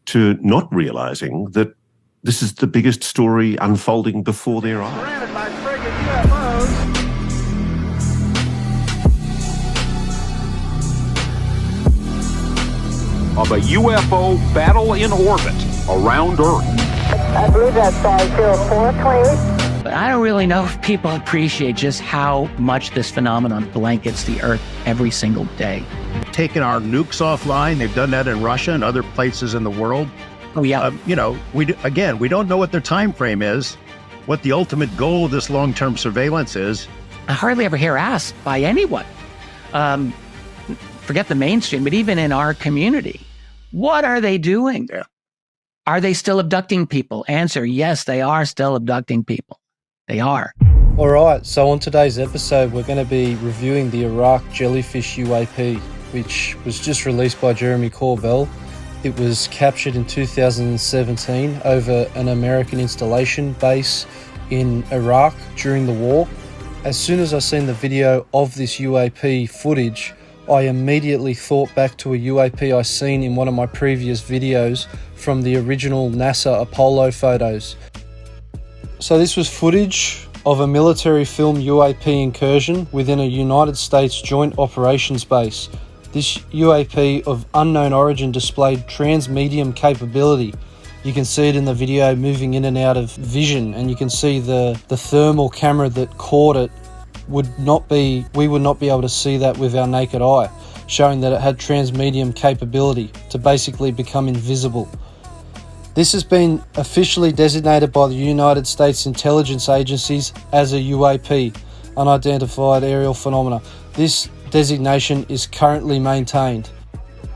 to not realizing that this is the biggest story unfolding before their eyes. Surrounded by friggin' UFOs. Of a UFO battle in orbit around Earth. I believe that's 0428. But I don't really know if people appreciate just how much this phenomenon blankets the Earth every single day. Taken our nukes offline. They've done that in Russia and other places in the world. Oh, yeah. We don't know what their time frame is, what the ultimate goal of this long-term surveillance is. I hardly ever hear asked by anyone, forget the mainstream, but even in our community, what are they doing? Yeah. Are they still abducting people? Answer, yes, they are still abducting people. They are. All right, so on today's episode, we're going to be reviewing the Iraq Jellyfish UAP, which was just released by Jeremy Corbell. It was captured in 2017 over an American installation base in Iraq during the war. As soon as I seen the video of this UAP footage, I immediately thought back to a UAP I seen in one of my previous videos from the original NASA Apollo photos. So this was footage of a military film UAP incursion within a United States Joint Operations Base. This UAP of unknown origin displayed transmedium capability. You can see it in the video moving in and out of vision, and you can see the thermal camera that caught it we would not be able to see that with our naked eye, showing that it had transmedium capability to basically become invisible. This has been officially designated by the United States intelligence agencies as a UAP, unidentified aerial phenomena. This designation is currently maintained.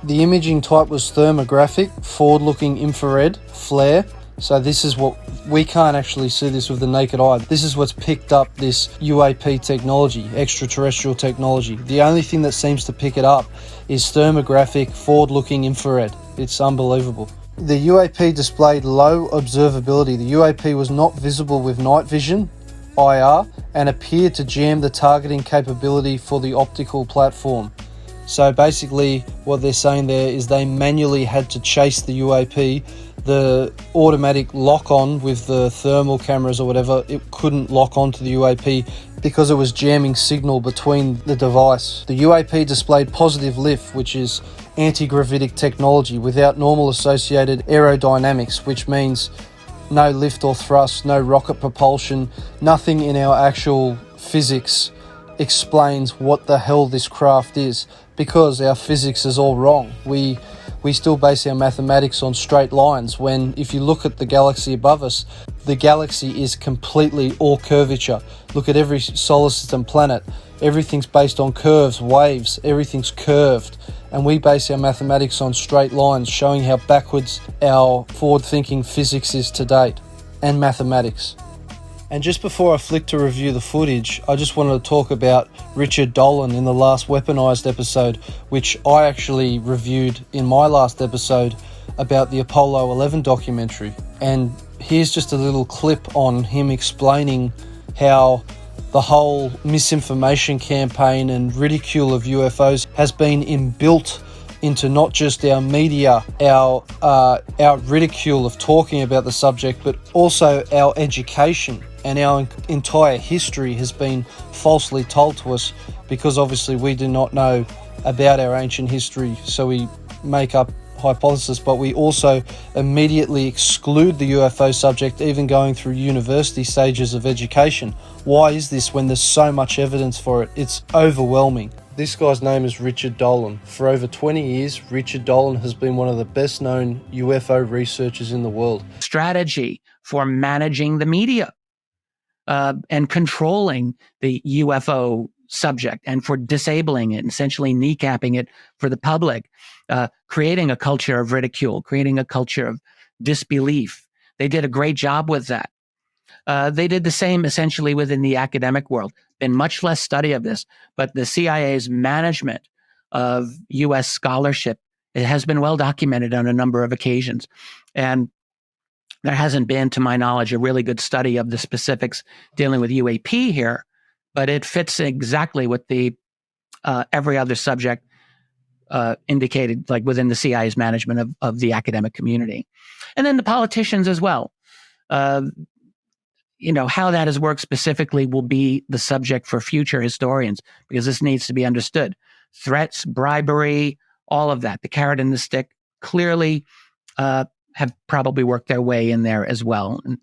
The imaging type was thermographic, forward-looking infrared, flare. So this is what, we can't actually see this with the naked eye. This is what's picked up this UAP technology, extraterrestrial technology. The only thing that seems to pick it up is thermographic, forward-looking infrared. It's unbelievable. The UAP displayed low observability. The UAP was not visible with night vision, IR, and appeared to jam the targeting capability for the optical platform. So basically what they're saying there is they manually had to chase the UAP. The automatic lock-on with the thermal cameras or whatever, it couldn't lock onto the UAP because it was jamming signal between the device. The UAP displayed positive lift, which is anti-gravitic technology without normal associated aerodynamics, which means no lift or thrust, no rocket propulsion, nothing in our actual physics explains what the hell this craft is, because our physics is all wrong. We still base our mathematics on straight lines, when if you look at the galaxy above us, the galaxy is completely all curvature. Look at every solar system planet. Everything's based on curves, waves, everything's curved. And we base our mathematics on straight lines, showing how backwards our forward-thinking physics is to date, and mathematics. And just before I flick to review the footage, I just wanted to talk about Richard Dolan in the last Weaponized episode, which I actually reviewed in my last episode about the Apollo 11 documentary. And here's just a little clip on him explaining how the whole misinformation campaign and ridicule of UFOs has been inbuilt into not just our media, our ridicule of talking about the subject, but also our education. And our entire history has been falsely told to us, because obviously we do not know about our ancient history, so we make up hypothesis, but we also immediately exclude the UFO subject, even going through university stages of education. Why is this when there's so much evidence for it? It's overwhelming. This guy's name is Richard Dolan. For over 20 years, Richard Dolan has been one of the best known UFO researchers in the world. Strategy for managing the media. And controlling the UFO subject, and for disabling it, essentially kneecapping it for the public, creating a culture of ridicule, creating a culture of disbelief. They did a great job with that. They did the same essentially within the academic world. Been much less study of this, but the CIA's management of U.S. scholarship, it has been well documented on a number of occasions. And there hasn't been, to my knowledge, a really good study of the specifics dealing with UAP here, but it fits exactly with the every other subject indicated, like within the CIA's management of the academic community. And then the politicians as well. How that has worked specifically will be the subject for future historians, because this needs to be understood. Threats, bribery, all of that, the carrot and the stick, clearly have probably worked their way in there as well. And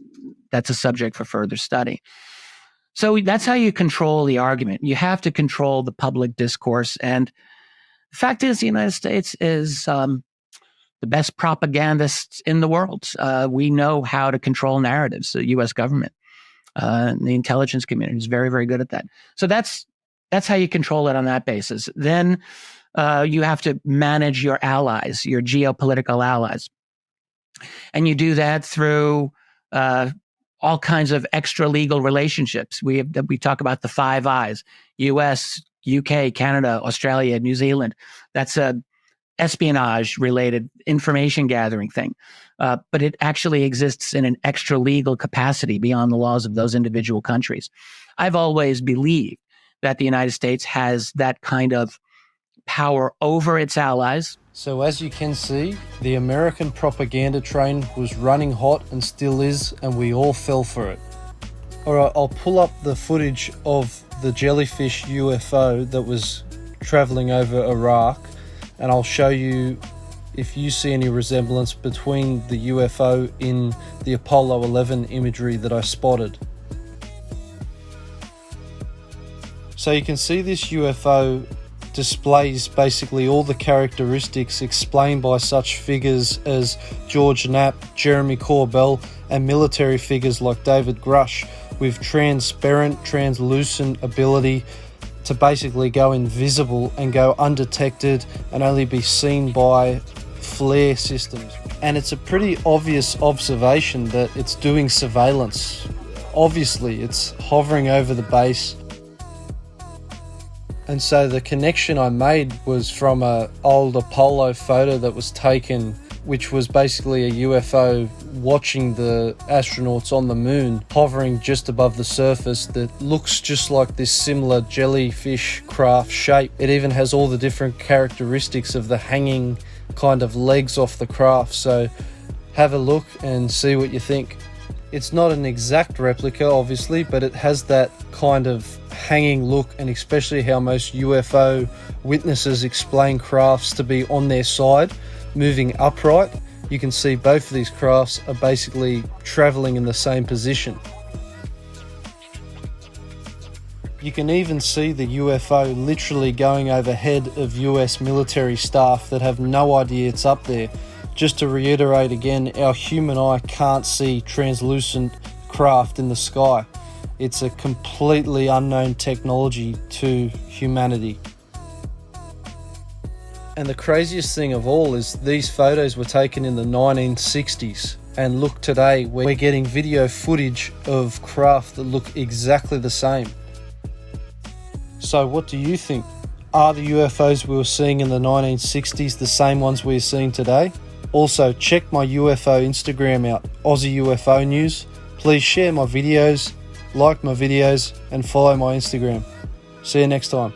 that's a subject for further study. So that's how you control the argument. You have to control the public discourse. And the fact is, the United States is the best propagandists in the world. We know how to control narratives, the U.S. government. The intelligence community is very, very good at that. So that's how you control it on that basis. Then you have to manage your allies, your geopolitical allies. And you do that through all kinds of extra legal relationships. We talk about the 5 Eyes: US, UK, Canada, Australia, New Zealand. That's a espionage-related information gathering thing. But it actually exists in an extra legal capacity beyond the laws of those individual countries. I've always believed that the United States has that kind of power over its allies. So as you can see, the American propaganda train was running hot and still is, and we all fell for it. Alright, I'll pull up the footage of the Jellyfish UFO that was traveling over Iraq, and I'll show you if you see any resemblance between the UFO in the Apollo 11 imagery that I spotted. So you can see this UFO displays basically all the characteristics explained by such figures as George Knapp, Jeremy Corbell, and military figures like David Grush, with transparent, translucent ability to basically go invisible and go undetected and only be seen by flare systems. And it's a pretty obvious observation that it's doing surveillance. Obviously, it's hovering over the base. And so the connection I made was from an old Apollo photo that was taken, which was basically a UFO watching the astronauts on the moon, hovering just above the surface, that looks just like this similar jellyfish craft shape. It even has all the different characteristics of the hanging kind of legs off the craft. So have a look and see what you think. It's not an exact replica, obviously, but it has that kind of hanging look, and especially how most UFO witnesses explain crafts to be on their side, moving upright. You can see both of these crafts are basically traveling in the same position. You can even see the UFO literally going overhead of US military staff that have no idea it's up there. Just to reiterate again, our human eye can't see translucent craft in the sky. It's a completely unknown technology to humanity. And the craziest thing of all is these photos were taken in the 1960s. And look, today we're getting video footage of craft that look exactly the same. So what do you think? Are the UFOs we were seeing in the 1960s the same ones we're seeing today? Also, check my UFO Instagram out, Aussie UFO News. Please share my videos, like my videos, and follow my Instagram. See you next time.